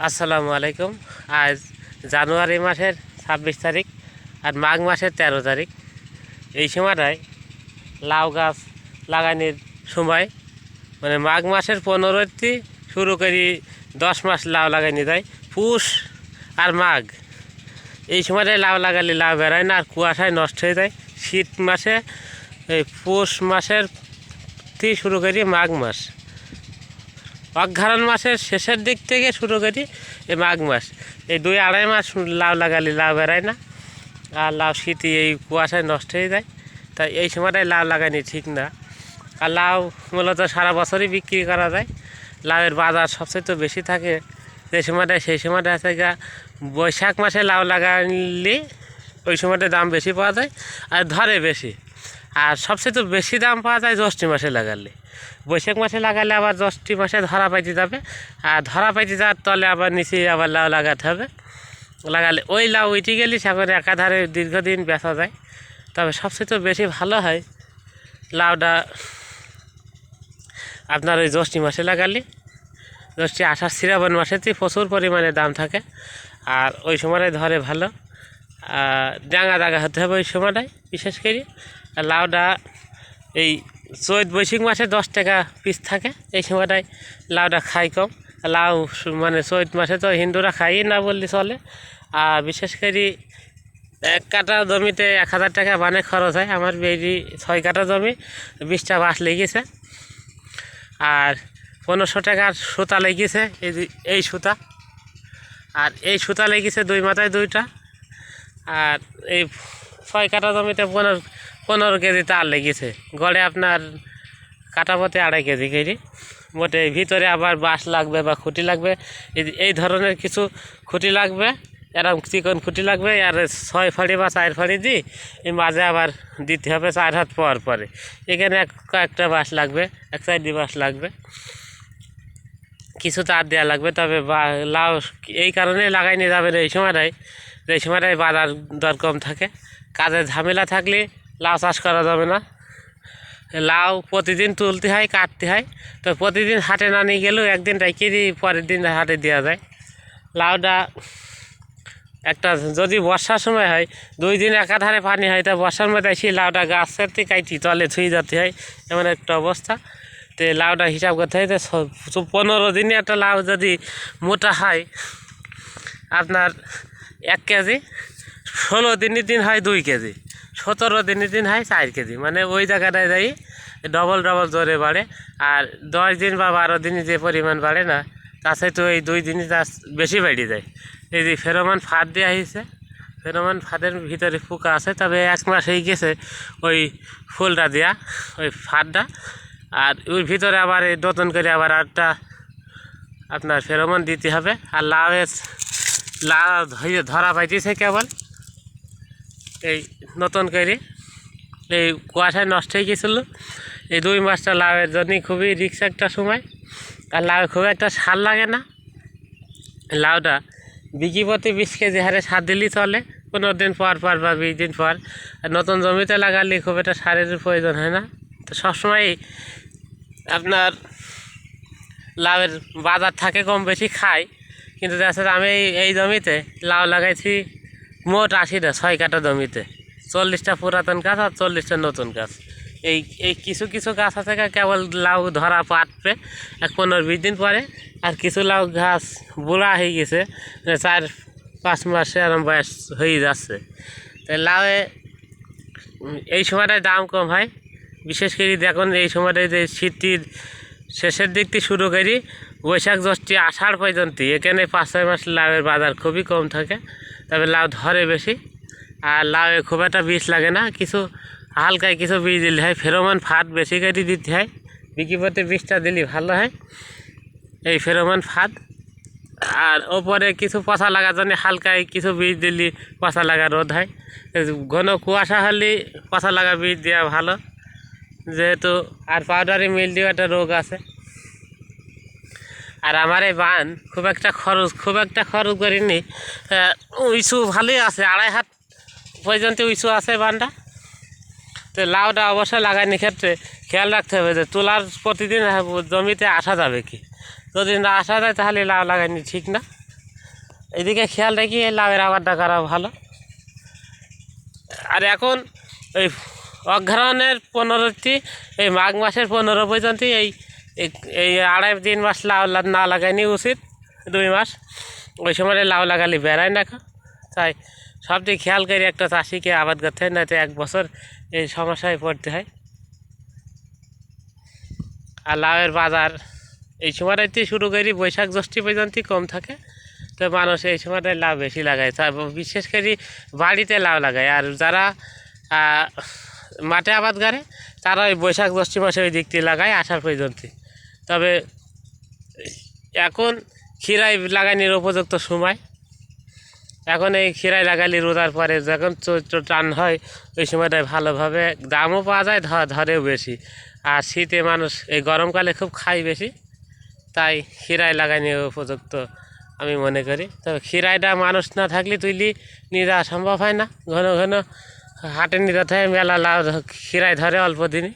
আসসালামু আলাইকুম। আজ জানুয়ারি মাসের 26 তারিখ আর মাঘ মাসের 13 তারিখ। এই সময়টায় লাউ গাছ লাগানোর সময়, মানে মাঘ মাসের 15টি শুরু করি 10 মাস লাউ লাগানি যায়। পুষ আর মাঘ এই সময়টায় লাউ লাগালে লাউ বেরোয় না, আর কুয়াশায় নষ্ট হয়ে যায়। শীত মাসে এই পৌষ মাসের থেকে শুরু করি মাঘ মাস, অঘ্রাণ মাসের শেষের দিক থেকে শুরু করি এই মাঘ মাস। এই 2-2.5 মাস লাউ লাগালে লাউ বেরোয় না, আর লাউ শীতে এই কুয়াশায় নষ্ট হয়ে যায়। তাই এই সময়টায় লাউ লাগানি ঠিক না। আর লাউ মূলত সারা বছরই বিক্রি করা যায়। লাউয়ের বাজার সবচেয়ে তো বেশি থাকে যে সময়টায়, সেই সময়টা আছে গা বৈশাখ মাসে লাউ লাগালে ওই সময়টা দাম বেশি পাওয়া যায় আর ধরে বেশি। আর সবচেয়ে তো বেশি দাম পাওয়া যায় জ্যৈষ্ঠ মাসে লাগালে। বৈশাখ মাসে লাগালে আবার জ্যৈষ্ঠ মাসে ধরা পাইতে যাবে, আর ধরা পাইতে যাওয়ার তলে আবার নিচে আবার লাউ লাগাতে হবে। লাগালে ওই লাউ উঠে গেলে সাগরে একাধারে দীর্ঘদিন বেচা যায়। তবে সবচেয়ে তো বেশি ভালো হয় লাউটা আপনার ওই জ্যৈষ্ঠ মাসে লাগালে। জ্যৈষ্ঠ, আষাঢ়, শ্রাবণ মাসেতে প্রচুর পরিমাণে দাম থাকে, আর ওই সময়টায় ধরে ভালো। ডাঙা জায়গা হতে হবে ওই সময়টায় বিশেষ করে। আর লাউটা এই চৈত বৈশাখ মাসে 10 টাকা পিস থাকে। এই সময়টায় লাউটা খাই কম। লাউ মানে চৈত মাসে তো হিন্দুরা খাই না বললে চলে। আর বিশেষ করে 1 কাঠা জমিতে 1000 টাকা বানে খরচ হয়। আমার বেরি 6 কাঠা জমি, 20টা বাঁশ লেগেছে, আর 1500 টাকার সুতা লেগেছে। এই সুতা, আর এই সুতা লেগেছে 2 মাথায় 2টা। আর এই 6 কাঠা জমিতে 15 কেজি তার লেগেছে। গড়ে আপনার কাটাপথে 2.5 কেজি কেজি মোটে। ভিতরে আবার বাঁশ লাগবে বা খুঁটি লাগবে, এই ধরনের কিছু খুঁটি লাগবে। এরকম চিকন খুঁটি লাগবে, আর 6 ফাড়ি বা 4 ফাড়ি দিই এই মাঝে আবার দিতে হবে 4 হাত পর পরে। এখানে কয়েকটা বাঁশ লাগবে, 1 সাইডে বাঁশ লাগবে, কিছু তার দেওয়া লাগবে। তবে লাউ এই কারণে লাগাই নিয়ে যাবেন এই সময়টায়, এই সময়টায় বাজার দর কম থাকে। কাজের ঝামেলা থাকলে লাউ চাষ করা যাবে না। লাউ প্রতিদিন তুলতে হয়, কাটতে হয়। তো প্রতিদিন হাটে না নিয়ে গেলেও একদিন রেখে দিয়ে পরের দিন হাটে দেওয়া যায়। লাউটা একটা যদি বর্ষার সময় হয়, 2 দিন একাধারে পানি হয়, তা বর্ষার মধ্যে সেই লাউটা গাছ থেকে কাটি তলে ছুঁয়ে যেতে হয়, এমন একটা অবস্থা। তো লাউটা হিসাব করতে হয় যে 15 দিনে একটা লাউ যদি মোটা হয় আপনার 1 কেজি, 16 দিন হয় 2 কেজি, 17 দিন হয় 4 কেজি। মানে ওই জায়গাটায় যাই ডবল জোরে বাড়ে। আর 10 দিন বা 12 দিনে যে পরিমাণ বাড়ে না, তাছাড়া তো এই 2 দিনই বেশি বেড়ে যায়। এই যে ফেরোমন ফাঁদ দেওয়া হয়েছে, ফেরোমন ফাঁদের ভিতরে পোকা আছে। তবে 1 মাস হয়ে গেছে ওই ফুলটা দেওয়া, ওই ফাঁদটা। আর ওই ভিতরে আবার এই নতুন করে আবার একটা আপনার ফেরোমন দিতে হবে। আর লাউ ধরা পাইতেছে কেবল এই নতুন করে। এই কুয়াশায় নষ্ট হয়ে গেছিলো। এই 2 মাসটা লাউয়ের জন্যই খুবই রিস্ক একটা সময়। আর লাউ খুব একটা সার লাগে না। লাউটা বিঘি প্রতি 20 কেজি হারে সার দিলেই চলে 15 দিন পর পর বা 20 দিন পর। আর নতুন জমিতে লাগালে খুব একটা সারের প্রয়োজন হয় না। তো সবসময়ই আপনার লাউয়ের বাজার থাকে, কম বেশি খাই। কিন্তু তাছাড়া আমি এই জমিতে লাউ লাগাইছি মোট 80টা, 6 কাঠা জমিতে। 40টা পুরাতন গাছ আর 40টা নতুন গাছ। এই কিছু গাছ আছে কেবল লাউ ধরা পাটবে 15-20 দিন পরে। আর কিছু লাউ গাছ বুড়া হয়ে গেছে, 4-5 মাসে আরাম বয়স হয়ে যাচ্ছে। তাই লাউয়ে এই সময়টায় দাম কম হয়। বিশেষ করে দেখুন এই সময়টায় যে শীতের শেষের দিক থেকে শুরু করি বৈশাখ, জ্যৈষ্ঠ, আষাঢ় পর্যন্ত, এখানে 5-6 মাস লাউয়ের বাজার খুবই কম থাকে। তবে লাউ ধরে বেশি, আর লাউয়ে খুব একটা বীজ লাগে না। কিছু হালকায় কিছু বীজ দিলে হয়। ফেরোমন ফাঁদ বেশি করে দিতে হয়, বিঘি প্রতি 20টা দিলে ভালো হয় এই ফেরোমন ফাঁদ। আর ওপরে কিছু পচা লাগার জন্য হালকায় কিছু বীজ দিলে পচা লাগা রোধ হয়। ঘন কুয়াশা হলে পচা লাগা বীজ দেওয়া ভালো, যেহেতু আর পাউডারি মিলডিউ একটা রোগ আছে। আর আমার এই বান খুব একটা খরচ করিনি। উঁচু ভালোই আছে, 2.5 হাত পর্যন্ত উঁচু আছে বানটা। তো লাউটা অবশ্যই লাগানোর ক্ষেত্রে খেয়াল রাখতে হবে যে তোলার প্রতিদিন জমিতে আসা যাবে কি। যদি না আসা যায় তাহলে লাউ লাগানো ঠিক না। এদিকে খেয়াল রেখে এই লাউয়ের আবাদটা করা ভালো। আর এখন ওই অঘ্রাণের 15 এই মাঘ মাসের 15 পর্যন্ত এই এই 2.5-3 মাস লাউ না লাগাইনি উচিত, 2 মাস ওই সময় লাউ লাগালে বেড়ায় না। তাই সবদিকে খেয়াল করে একটা চাষিকে আবাদ করতে হয়, না তো 1 বছর এই সমস্যায় পড়তে হয়। আর লাউয়ের বাজার এই সময়টাতে শুরু করি বৈশাখ জ্যৈষ্ঠ পর্যন্ত কম থাকে, তো মানুষ এই সময়টায় লাউ বেশি লাগায়, তার বিশেষ করে বাড়িতে লাউ লাগায়। আর যারা মাঠে আবাদ করে তারা ওই বৈশাখ জ্যৈষ্ঠ মাসে ওই দিকটি লাগায় আষাঢ় পর্যন্ত। তবে এখন খিরাই লাগানোর উপযুক্ত সময়। এখন এই খিরাই লাগালে রোদার পরে যখন চৈত্র টান হয় ওই সময়টায় ভালোভাবে দামও পাওয়া যায়, ধরেও বেশি। আর শীতে মানুষ এই গরমকালে খুব খায় বেশি, তাই খিরাই লাগানোর উপযুক্ত আমি মনে করি। তবে খিরাইটা মানুষ না থাকলে তুইলি নিয়ে যাওয়া সম্ভব হয় না, ঘন ঘন হাটে নিয়ে যেতে হয়। মেলা লাউ খিরাই ধরে অল্প দিনে।